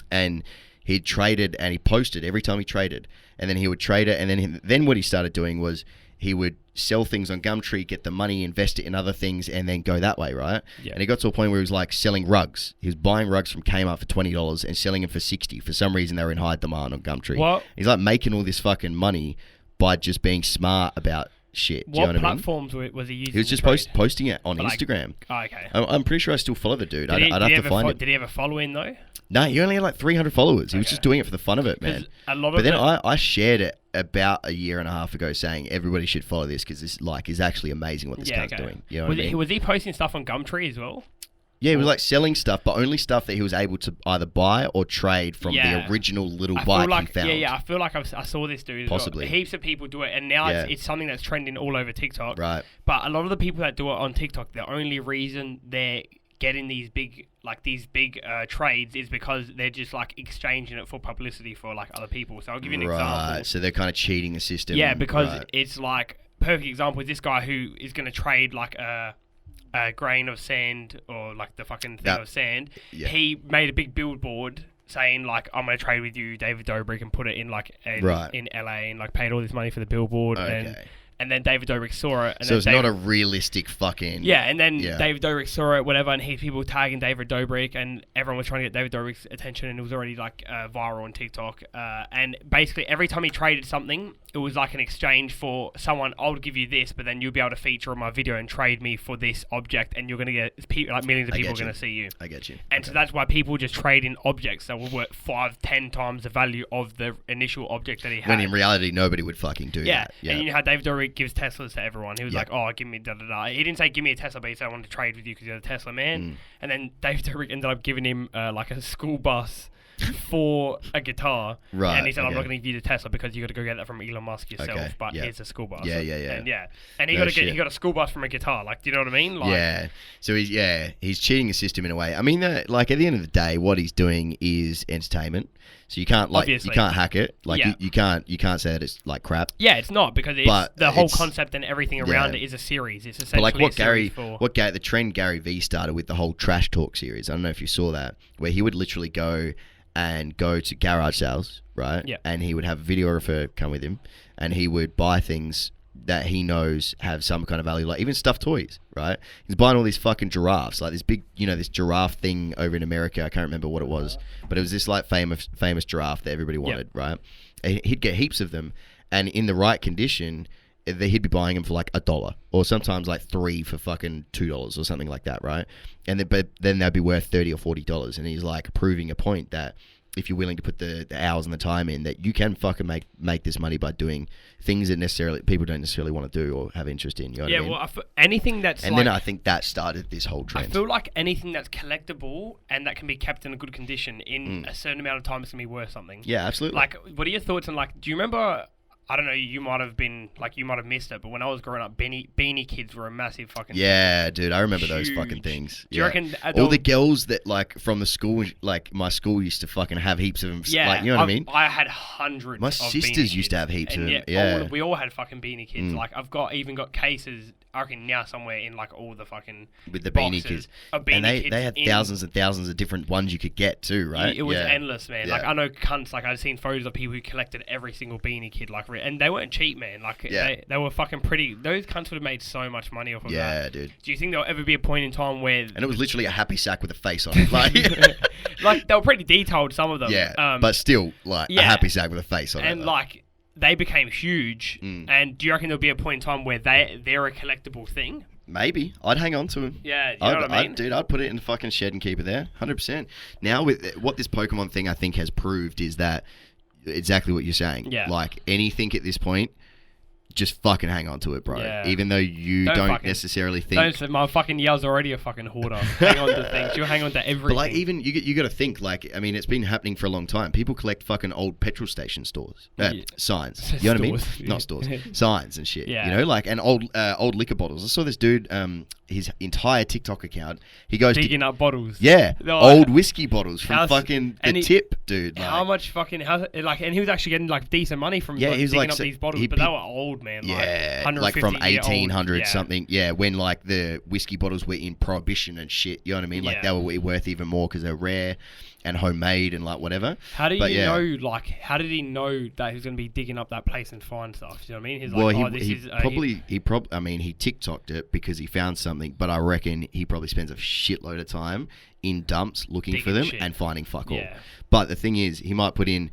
And he traded, and he posted every time he traded, and then he would trade it, and then what he started doing was he would sell things on Gumtree, get the money, invest it in other things, and then go that way, right?
Yeah.
And he got to a point where he was like selling rugs. He was buying rugs from Kmart for $20 and selling them for $60. For some reason, they were in high demand on Gumtree.
What?
He's like making all this fucking money by just being smart about shit. Do you know what I mean?
Platforms was he using?
He was just posting it on Instagram.
Okay.
I'm pretty sure I still follow the dude. I'd have to find it.
Did he have a following though?
No, he only had like 300 followers. He was just doing it for the fun of it, man. But then I shared it about a year and a half ago saying everybody should follow this because this is actually amazing what this guy's doing. You know what I mean?
Was he posting stuff on Gumtree as well?
Yeah, he was like selling stuff, but only stuff that he was able to either buy or trade from the original little bike he found.
Yeah, I feel like I saw this dude.
Possibly.
Heaps of people do it, and now it's something that's trending all over TikTok.
Right.
But a lot of the people that do it on TikTok, the only reason they're getting these big trades is because they're just like exchanging it for publicity for like other people. So I'll give you an example.
Right, so they're kind of cheating the system.
Yeah, because it's like perfect example is this guy who is going to trade like a grain of sand or like the fucking thing of sand. Yeah. He made a big billboard saying like, I'm going to trade with you, David Dobrik, and put it in like in LA and like paid all this money for the billboard. And then David Dobrik saw it. And
so it's not a realistic fucking...
Yeah, and then David Dobrik saw it, whatever, and people tagging David Dobrik, and everyone was trying to get David Dobrik's attention, and it was already like viral on TikTok. And basically, every time he traded something, it was like an exchange for someone, I'll give you this, but then you'll be able to feature on my video and trade me for this object, and you're going to get like millions of people are going to see you.
I get you.
And so that's why people just trade in objects that will worth 5-10 times the value of the initial object that he had.
When in reality, nobody would fucking do that.
Yeah, and you know how David Dobrik gives Teslas to everyone. He was like, oh, give me da-da-da. He didn't say, give me a Tesla, but he said, I want to trade with you because you're a Tesla man. And then David Dobrik ended up giving him like a school bus for a guitar. Right. And he said, I'm not going to give you the Tesla because you got to go get that from Elon Musk yourself, but here's a school bus. And he got a school bus from a guitar. Like, do you know what I mean? Like,
So he's cheating the system in a way. I mean, like at the end of the day, what he's doing is entertainment. So you can't you can't hack it. Like you can't say that it's like crap.
Yeah, it's not because the whole concept and everything around it is a series. It's essentially
the trend Gary Vee started with the whole trash talk series. I don't know if you saw that, where he would literally go to garage sales, right?
Yeah.
And he would have a videographer come with him, and he would buy things that he knows have some kind of value, like even stuffed toys, right? He's buying all these fucking giraffes, like this big, this giraffe thing over in America. I can't remember what it was, but it was this like famous giraffe that everybody wanted, right? And he'd get heaps of them, and in the right condition, he'd be buying them for like $1, or sometimes like 3 for fucking $2 or something like that, right? And but then they'd be worth $30 or $40, and he's like proving a point that if you're willing to put the hours and the time in, that you can fucking make this money by doing things that people don't necessarily want to do or have interest in. You know what I mean?
Well, anything that's
and then I think that started this whole trend.
I feel like anything that's collectible and that can be kept in a good condition in a certain amount of time is going to be worth something.
Yeah, absolutely.
Like, what are your thoughts on, like, do you remember... I don't know, you might have missed it, but when I was growing up, beanie kids were a massive fucking
thing. Dude, I remember those fucking things.
Do you reckon...
all the girls that, like, from the school, like, my school used to fucking have heaps of them.
Yeah.
Like, you know what I mean?
I had hundreds
my
of
sisters used to have heaps of them.
We all had fucking beanie kids. Like, I've even got cases, I reckon now somewhere in, like, all the fucking
with the beanie kids. And they had thousands and thousands of different ones you could get too, right?
It was endless, man. Like, I know cunts, like, I've seen photos of people who collected every single beanie kid, like, and they weren't cheap, man. Like, they were fucking pretty. Those cunts would have made so much money off of that.
Yeah, dude.
Do you think there'll ever be a point in time where...
And it was literally a happy sack with a face on it.
Like, they were pretty detailed, some of them.
Yeah, but still, like, a happy sack with a face on it.
And, like, they became huge. And do you reckon there'll be a point in time where they're a collectible thing?
Maybe. I'd hang on to him.
Yeah, you know what I mean?
Dude, I'd put it in the fucking shed and keep it there. 100%. Now, with what this Pokemon thing, I think, has proved is that exactly what you're saying.
Yeah.
Like, anything at this point... just fucking hang on to it, bro.
Yeah.
Even though you don't necessarily think.
My fucking yell's already a fucking hoarder. Hang on to things. You hang on to everything.
But like, even you got to think, like, I mean, it's been happening for a long time. People collect fucking old petrol station signs. You know what I mean? Not stores, signs and shit.
Yeah.
You know, like, and old liquor bottles. I saw this dude. His entire TikTok account. He goes
digging up bottles.
Yeah, old whiskey bottles from fucking the tip, dude. Like,
how much fucking and he was actually getting like decent money from digging up these bottles, but they were old, man.
Yeah, like from 1800 something. Yeah, when like the whiskey bottles were in prohibition and shit. You know what I mean? Like they were worth even more because they're rare and homemade and like whatever.
How do you know? Like, how did he know that he was going to be digging up that place and find stuff? You know what I mean? He's like,
I mean, he TikToked it because he found something, but I reckon he probably spends a shitload of time in dumps looking for them and finding fuck all. But the thing is, he might put in,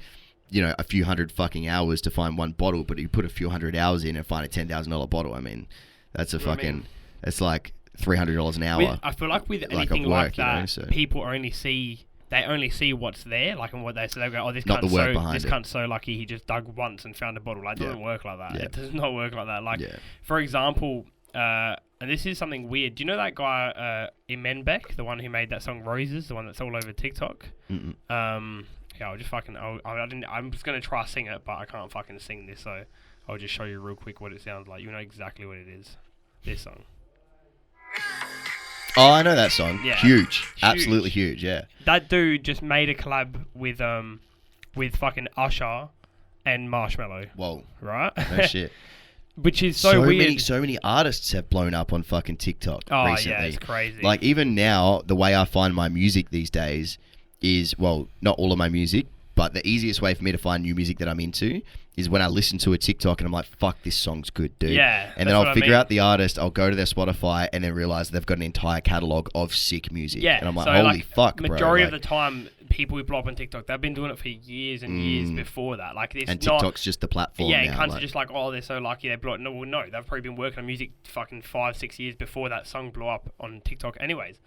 you know, a few hundred fucking hours to find one bottle, but he put a few hundred hours in and find a $10,000 bottle. I mean, that's it's like $300 an hour.
I feel like with anything like that, people only see what's there, like, and what they say. They go, "Oh, this cunt's so lucky. He just dug once and found a bottle." Like, it doesn't work like that. It does not work like that. Like, for example, and this is something weird. Do you know that guy Imenbeck, the one who made that song "Roses," the one that's all over TikTok? Yeah, I'll just fucking. I'm just gonna try to sing it, but I can't fucking sing this, so I'll just show you real quick what it sounds like. You know exactly what it is. This song.
Oh, I know that song. Yeah. Huge. Absolutely huge, yeah.
That dude just made a collab with fucking Usher and Marshmello.
Whoa.
Right?
No shit.
Which is so weird.
So many artists have blown up on fucking TikTok recently.
Yeah, it's crazy.
Like, even now, the way I find my music these days is, well, not all of my music, but the easiest way for me to find new music that I'm into is when I listen to a TikTok and I'm like, fuck, this song's good, dude.
Yeah.
And then I'll figure out the artist, I'll go to their Spotify and then realize they've got an entire catalogue of sick music.
Yeah.
And I'm like, holy fuck, bro.
Majority of the time, people who blow up on TikTok, they've been doing it for years and years before that. Like, it's
and TikTok's just the platform now.
Yeah, cunts are just like, oh, they're so lucky they blew it. No, they've probably been working on music fucking 5-6 years before that song blew up on TikTok anyways.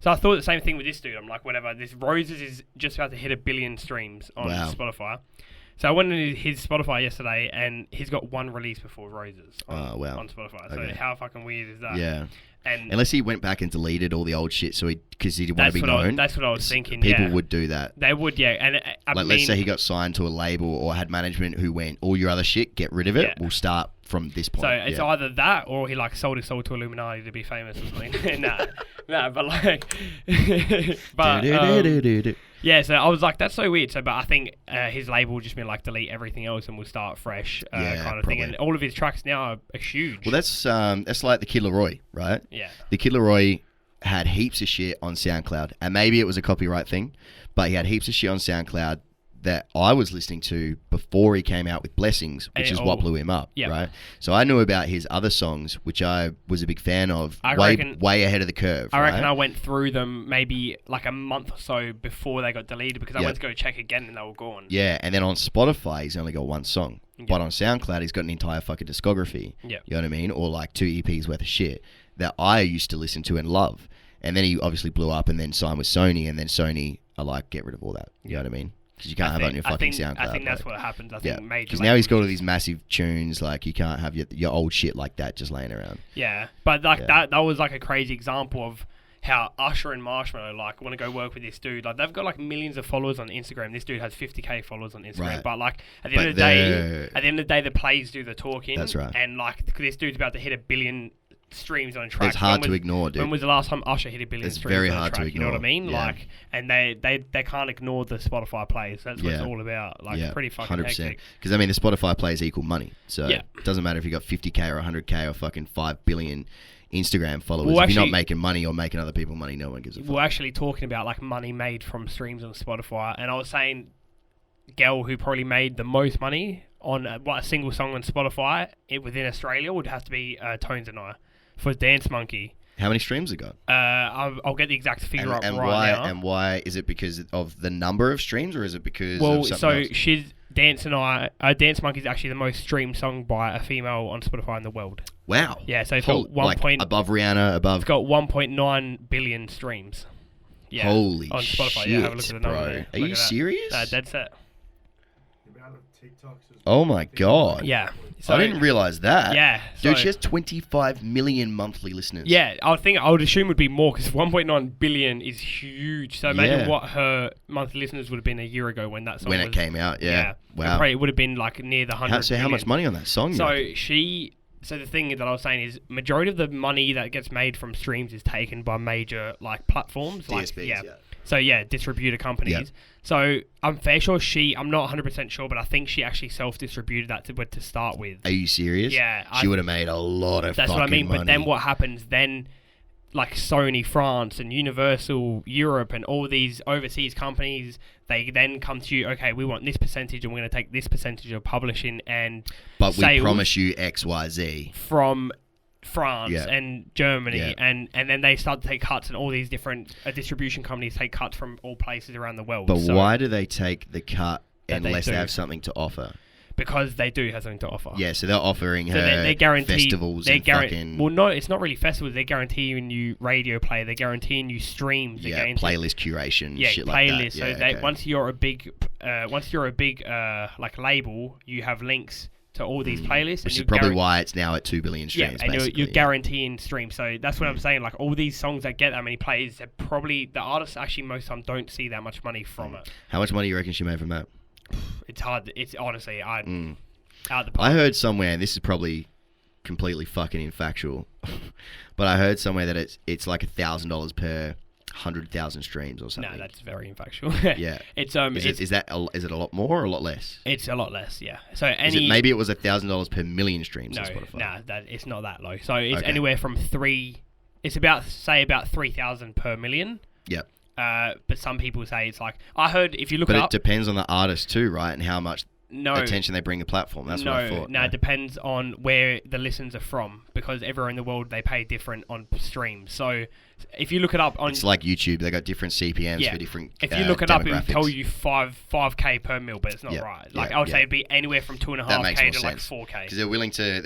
So I thought the same thing with this dude. I'm like, whatever, this Roses is just about to hit 1 billion streams on Spotify. So I went into his Spotify yesterday, and he's got one release before Roses on Spotify. So how fucking weird is that?
Yeah. And unless he went back and deleted all the old shit, because he didn't want to be known.
That's what I was thinking.
People would do that.
They would, yeah. And
let's say he got signed to a label or had management who went, all your other shit, get rid of it. We'll start from this point.
So it's either that or he like sold his soul to Illuminati to be famous or something. nah, but like, yeah. So I was like, that's so weird. So, but I think his label will just been like, delete everything else and we'll start fresh, kind of thing. And all of his tracks now are huge.
Well, that's like the Kid Laroi, right?
Yeah.
The Kid Laroi had heaps of shit on SoundCloud, and maybe it was a copyright thing, but he had heaps of shit on SoundCloud that I was listening to before he came out with Blessings, which is what blew him up, right? So I knew about his other songs, which I was a big fan of, way ahead of the curve.
I reckon I went through them maybe like a month or so before they got deleted, because I went to go check again and they were gone.
Yeah, and then on Spotify, he's only got one song. But on SoundCloud, he's got an entire fucking discography. You know what I mean? Or like 2 EPs worth of shit that I used to listen to and love. And then he obviously blew up and then signed with Sony, and then Sony are like, get rid of all that. You know what I mean? Because you can't have it on your fucking SoundCloud.
I think that's what happens. I think major.
Because now he's got all these massive tunes, like you can't have your old shit like that just laying around.
Yeah, but like that was like a crazy example of how Usher and Marshmello like want to go work with this dude. Like, they've got like millions of followers on Instagram. This dude has 50k followers on Instagram. Right. But like at the end of the day, the plays do the talking.
That's right.
And like this dude's about to hit 1 billion streams on a track.
It's hard to ignore, dude.
When was the last time Usher hit 1 billion streams
very
on a
hard
track?
to ignore.
You know what I mean?
Yeah.
Like, and they can't ignore the Spotify plays. That's what it's all about. Like, it's pretty fucking 100%. Hectic.
Because I mean, the Spotify plays equal money, so it doesn't matter if you got 50k or 100k or fucking 5 billion Instagram followers. Well, if you're not making money or making other people money, no one gives a fuck.
We're actually talking about like money made from streams on Spotify, and I was saying, girl who probably made the most money on a single song on Spotify within Australia would have to be Tones and I for Dance Monkey.
How many streams it got?
I'll get the exact figure up right now.
And why is it because of the number of streams, or is it because
of
something else?
She's Dance Monkey is actually the most streamed song by a female on Spotify in the world.
Wow.
Yeah, so it's got
above Rihanna, above.
It's got 1.9 billion streams. Yeah.
Holy
on Spotify.
shit,
Yeah, have a look at the number
bro.
there.
Are you serious?
Dead set.
The amount of
Oh my god.
Yeah. So
I didn't realize that.
Yeah.
Dude,
so-
she has 25 million monthly listeners.
Yeah, I would assume it would be more because 1.9 billion is huge. So imagine
Yeah.
what her monthly listeners would have been a year ago when that song
When
was,
it came out, yeah. Wow.
Probably it would have been like near the 100
So how much
million.
money on that song? you reckon?
So the thing that I was saying is majority of the money that gets made from streams is taken by major like platforms,
DSPs, yeah.
So yeah, distributor companies.
Yep.
So I'm fair sure I'm not 100% sure, but I think she actually self-distributed that to start with.
Are you serious?
Yeah,
She would have made a lot of
That's
fucking
what I mean.
money.
But then what happens then? Like Sony France and Universal Europe and all these overseas companies, they then come to you. Okay, we want this percentage, and we're going to take this percentage of publishing and
But we
sales
promise you X, Y, Z.
from France
Yeah.
and Germany,
Yeah.
and then they start to take cuts, and all these different distribution companies take cuts from all places around the world.
But
So-
why do they take the cut
That they
unless they
do.
have something to offer?
Because they do have something to offer.
Yeah, so they're offering
So
her
they guarantee
festivals and fucking...
Well, no, it's not really festivals. They're guaranteeing you radio play. They're guaranteeing you streams. They're
yeah,
guaranteeing-
playlist curation,
Yeah,
shit
playlist.
like that.
So
Yeah,
they,
okay.
once you're a big like label, you have links to all these playlists.
Which is
and
probably why it's now at 2 billion
Yeah,
streams,
and
basically.
you're guaranteeing streams. So that's what I'm saying. Like all these songs that get that many plays, they're probably the artists actually most of the time don't see that much money from it.
How much money do you reckon she made from that?
It's hard. It's honestly, out the
I
park.
heard somewhere, and this is probably completely fucking infactual, but I heard somewhere that it's like $1,000 per 100,000 streams or something.
No, that's very infactual.
Yeah.
It's
Is it a lot more or a lot less?
It's a lot less. Yeah. So
Maybe it was $1,000 per million streams
no,
on Spotify.
that it's not that low. So it's
Okay.
anywhere from It's about 3,000 per million.
Yep.
But some people say it's like I heard if you look
But
up.
it depends on the artist too, right? And how much
No,
attention they bring the platform. That's what I thought.
No, it depends on where the listens are from because everywhere in the world they pay different on streams. So if you look it up on,
It's like YouTube. They got different CPMs
yeah,
for different.
if you look it up, it will
demographics.
tell you 5k per mil, but it's not
Yeah,
right. Like
yeah,
I would
yeah.
say it'd be anywhere from
That
2.5k
makes more
to like
sense
4k.
because they're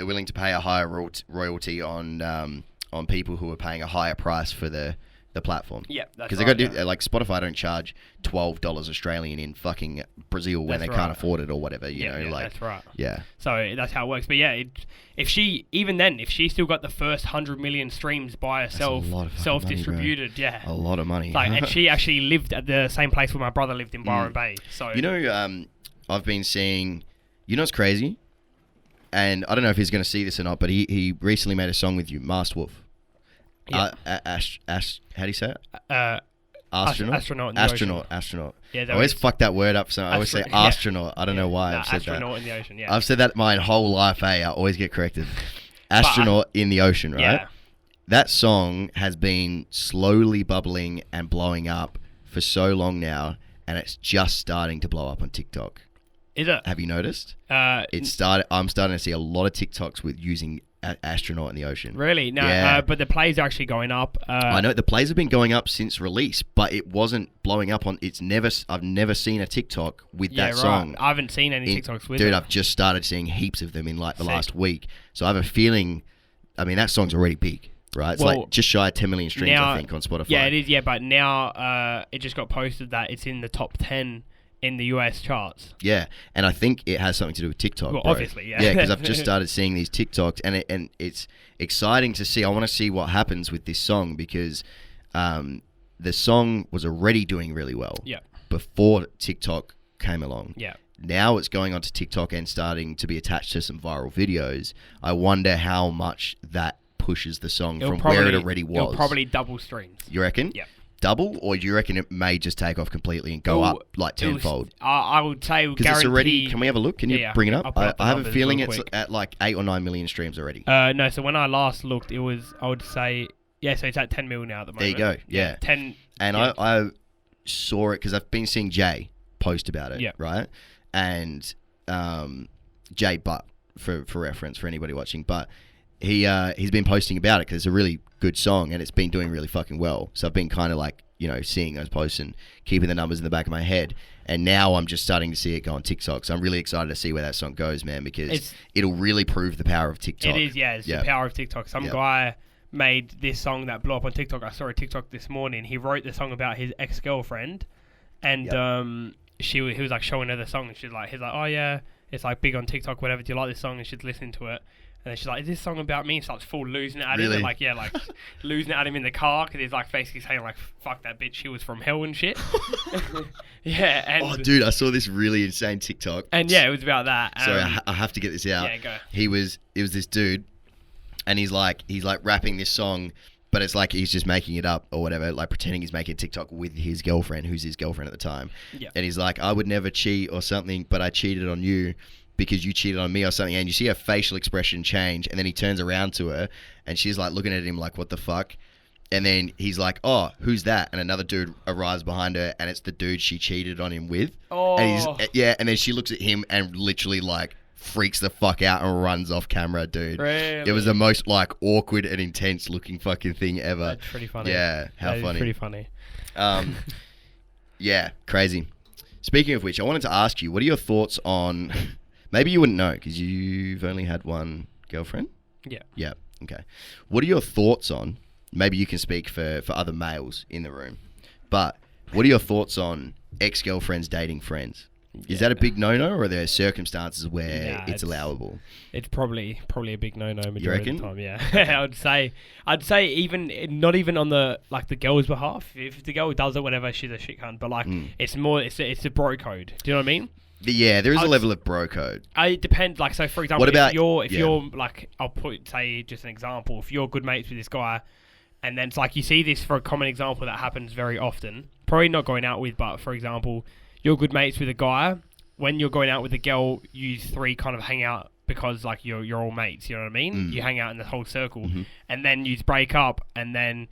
willing to pay a higher royalty on people who are paying a higher price for the platform.
Yeah, that's
Because
right.
they got like Spotify don't charge $12 Australian in fucking Brazil when
That's
they can't
right.
afford it or whatever. You know, like
that's right.
yeah.
So that's how it works. But yeah, if she still got the first 100 million streams by herself,
a lot of fucking
self-distributed,
money,
yeah.
A lot of money.
Like, and she actually lived at the same place where my brother lived in Byron Bay. So
You know, I've been seeing. You know what's crazy? And I don't know if he's going to see this or not, but he recently made a song with you, Masked Wolf.
Yeah.
How do you say it?
Astronaut in the
Astronaut.
Yeah,
I always fuck that word up, so I always say
yeah.
astronaut. I don't know why I've said
astronaut
that.
in the ocean. Yeah.
I've said that my whole life, I always get corrected. Astronaut in the ocean, right?
Yeah.
That song has been slowly bubbling and blowing up for so long now, and it's just starting to blow up on TikTok.
Is it?
Have you noticed? I'm starting to see a lot of TikToks with using astronaut in the ocean.
Really? No.
Yeah.
But the plays are actually going up.
I know the plays have been going up since release, but it wasn't blowing up on. I've never seen a TikTok with that song.
I haven't seen any TikToks with
Dude,
it.
I've just started seeing heaps of them in like the
Sick.
last week. So I have a feeling. I mean, that song's already big, right? It's
Well,
like just shy of 10 million streams,
now,
I think, on Spotify.
Yeah, it is. Yeah, but now it just got posted that it's in the top 10 in the US charts.
Yeah, and I think it has something to do with TikTok.
Well,
bro.
obviously, yeah.
Yeah, because I've just started seeing these TikToks, and it's exciting to see. I want to see what happens with this song because the song was already doing really well.
Yeah.
Before TikTok came along.
Yeah.
Now it's going onto TikTok and starting to be attached to some viral videos. I wonder how much that pushes the song from where it already was.
It'll probably double streams.
You reckon?
Yeah.
Double, or do you reckon it may just take off completely and go up like tenfold?
I would say
Because it's already. Can we have a look? Can you
Yeah,
bring it
I'll
up?
put up the
I have a
numbers
feeling
real
it's
quick.
at like 8 or 9 million streams already.
No, so when I last looked, it was, I would say, yeah, so it's at 10 mil now at the
There
moment.
you go. Yeah.
10.
And
yeah.
I saw it because I've been seeing Jay post about it.
Yeah.
Right. And Jay Butt for reference for anybody watching, but he's been posting about it because it's a really good song and it's been doing really fucking well. So I've been kind of like, you know, seeing those posts and keeping the numbers in the back of my head. And now I'm just starting to see it go on TikTok. So I'm really excited to see where that song goes, man, because it'll really prove the power of TikTok.
It is, yeah. It's the power of TikTok. Some guy made this song that blew up on TikTok. I saw a TikTok this morning. He wrote the song about his ex-girlfriend, and he was like showing her the song, and he's like, oh yeah, it's like big on TikTok, whatever. Do you like this song? And she's listening to it. And then she's like, is this song about me? And starts full losing it at him.
Really?
And like, yeah, like losing it at him in the car because he's like basically saying like, fuck that bitch, she was from hell and shit. Yeah. And
Oh, dude, I saw this really insane TikTok.
And yeah, it was about that.
Sorry, I have to get this out.
Yeah, go.
It was this dude, and he's like rapping this song, but it's like he's just making it up or whatever, like pretending he's making a TikTok with his girlfriend, who's his girlfriend at the time.
Yeah.
And he's like, I would never cheat or something, but I cheated on you because you cheated on me or something. And you see her facial expression change, and then he turns around to her, and she's like looking at him like, what the fuck? And then he's like, oh, who's that? And another dude arrives behind her, and it's the dude she cheated on him with.
Oh.
And and then she looks at him and literally like freaks the fuck out and runs off camera, dude.
Really?
It was the most like awkward and intense looking fucking thing ever.
That's pretty funny.
Yeah, how
That is
funny.
pretty funny.
Yeah, crazy. Speaking of which, I wanted to ask you, what are your thoughts on... Maybe you wouldn't know because you've only had one girlfriend?
Yeah.
Yeah, okay. What are your thoughts on... Maybe you can speak for other males in the room, but what are your thoughts on ex-girlfriends dating friends? Is that a big no-no, or are there circumstances where
Nah,
it's allowable?
It's probably a big no-no majority of the time. Yeah, I'd say even not even on the like the girl's behalf. If the girl does it, whatever, she's a shit cunt. But like, it's more it's a bro code. Do you know what I mean?
Yeah, there is a level of bro code.
It depends. Like, so for example,
What about-
if you're like, I'll say just an example. If you're good mates with this guy, and then it's like you see this for a common example that happens very often. Probably not going out with, but for example, you're good mates with a guy. When you're going out with a girl, you three kind of hang out because like you're all mates. You know what I mean? You hang out in the whole circle, and then you break up, and then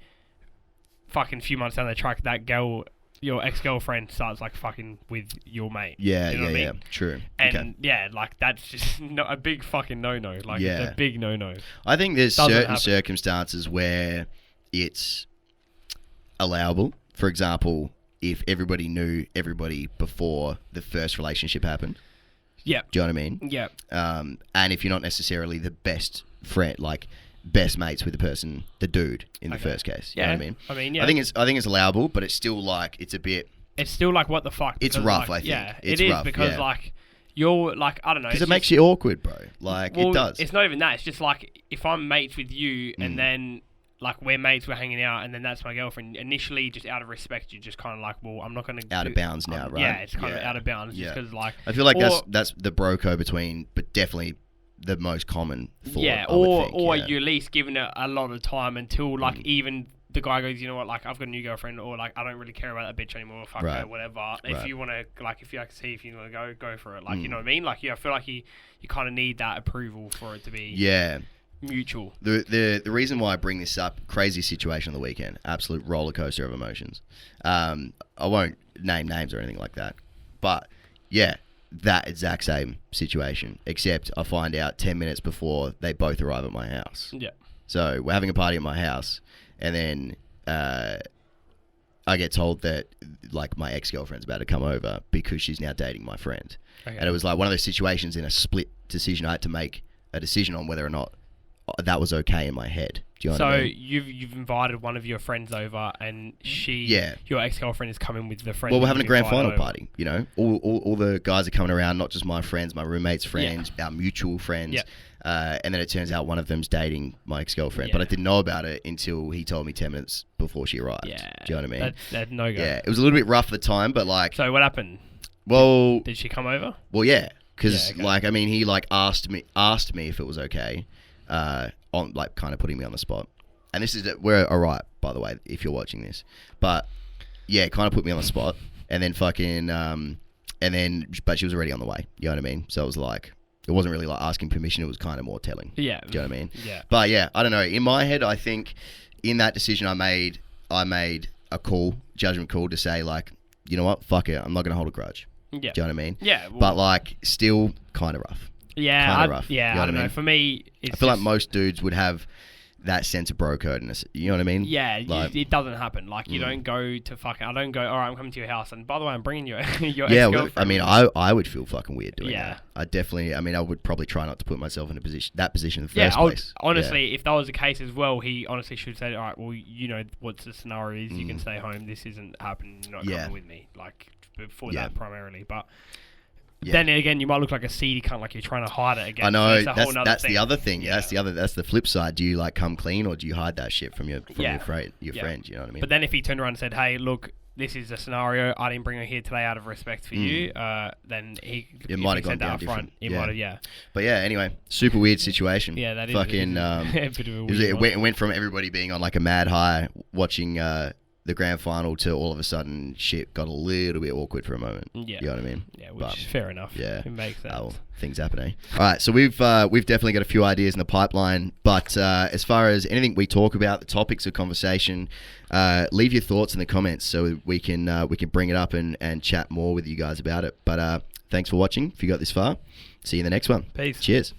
fucking a few months down the track, that girl, your ex-girlfriend, starts like fucking with your mate.
Yeah,
you know what I mean?
True.
And
okay.
yeah, like that's just not a big fucking no-no. Like it's a big no-no.
I think there's
Doesn't
certain
happen.
circumstances where it's allowable. For example, if everybody knew everybody before the first relationship happened.
Yeah.
Do you know what I mean?
Yeah.
And if you're not necessarily the best friend, like best mates with the person, the dude in the first case.
Yeah.
You know what I mean?
I mean, yeah.
I think it's allowable, but it's still like it's a bit.
It's still like what the fuck.
It's
because,
rough.
like,
I think.
Yeah,
It's
it is
rough,
because
yeah.
like you're like I don't know.
Because it makes you awkward, bro. Like it does.
It's not even that. It's just like if I'm mates with you and then like we're mates, we're hanging out, and then that's my girlfriend. Initially, just out of respect, you're just kind of like, well, I'm not going to
out of bounds now, right?
Yeah, it's kind of out of bounds just
Yeah.
because like
I feel like that's the bro code between, but definitely the most common thought.
yeah,
I would
or
think,
or
yeah.
you're at least giving it a lot of time until like even the guy goes, you know what, like I've got a new girlfriend, or like I don't really care about that bitch anymore. Fuck
Right.
her, whatever. If
Right.
you want to, like, if you see if you want to go for it. Like you know what I mean? Like I feel like you kind of need that approval for it to be mutual.
The reason why I bring this up, crazy situation on the weekend, absolute roller coaster of emotions. I won't name names or anything like that, but yeah, that exact same situation, except I find out 10 minutes before they both arrive at my house.
Yeah.
So we're having a party at my house, and then I get told that like my ex-girlfriend's about to come over because she's now dating my friend.
Okay.
And it was like one of those situations in a split decision. I had to make a decision on whether or not that was okay in my head. Do you know what I mean?
you've invited one of your friends over, and your ex-girlfriend is coming with the friend.
Well, we're having a grand final
over.
party, you know? All the guys are coming around, not just my friends, my roommate's friends, our mutual friends.
Yeah.
And then it turns out one of them's dating my ex-girlfriend.
Yeah.
But I didn't know about it until he told me 10 minutes before she arrived.
Yeah.
Do you know what I mean?
That's no go.
Yeah, it was a little bit rough at the time, but like...
So what happened?
Well...
Did she come over?
Well, yeah. Because,
Yeah, okay.
like, I mean, he, like, asked me if it was okay, on, like, kind of putting me on the spot. And this is... We're alright, by the way, if you're watching this. But, yeah, kind of put me on the spot. And then fucking... But she was already on the way. You know what I mean? So it was like... It wasn't really, like, asking permission. It was kind of more telling.
Yeah.
Do you know what I mean?
Yeah.
But, yeah, I don't know. In my head, I think in that decision I made a judgment call to say, like, you know what? Fuck it. I'm not going to hold a grudge.
Yeah.
Do you know what I mean?
Yeah. Well,
But, like, still kind of rough.
yeah.
Kinda rough.
Yeah.
You know
I
what
don't
I
know.
mean?
For me, it's
I feel like
just-
most dudes would have that sense of bro code. You know what I mean?
Yeah,
Like,
it doesn't happen. Like, you don't go to fucking... I don't go, all right, I'm coming to your house, and by the way, I'm bringing your
yeah,
ex-girlfriend.
I mean, I would feel fucking weird doing
Yeah.
that. I definitely... I mean, I would probably try not to put myself in that position in the
Yeah,
first
I would,
place.
honestly, if that was the case as well, he honestly should say, all right, well, you know what's the scenario is, you can stay home, this isn't happening, you're not
Yeah.
coming with me. Like, for
Yeah.
that primarily. But Then again, you might look like a seedy cunt, like you're trying to hide it again.
I know.
So it's a
That's
thing.
the other thing. Yeah. That's the flip side. Do you like come clean, or do you hide that shit from your friends? You know what I mean?
But then if he turned around and said, "Hey, look, this is a scenario. I didn't bring her here today out of respect for you," then it
might have gone down different.
It might have,
But yeah, anyway, super weird situation.
Yeah, that is
fucking.
a bit of a weird
It went from everybody being on like a mad high watching the grand final to all of a sudden shit got a little bit awkward for a moment.
Yeah,
you know what I mean?
Yeah, which is fair enough.
Yeah,
it makes sense.
Things happening. All right, so we've definitely got a few ideas in the pipeline, but as far as anything we talk about, the topics of conversation, leave your thoughts in the comments so we can bring it up and chat more with you guys about it. But thanks for watching. If you got this far, see you in the next one.
Peace.
Cheers.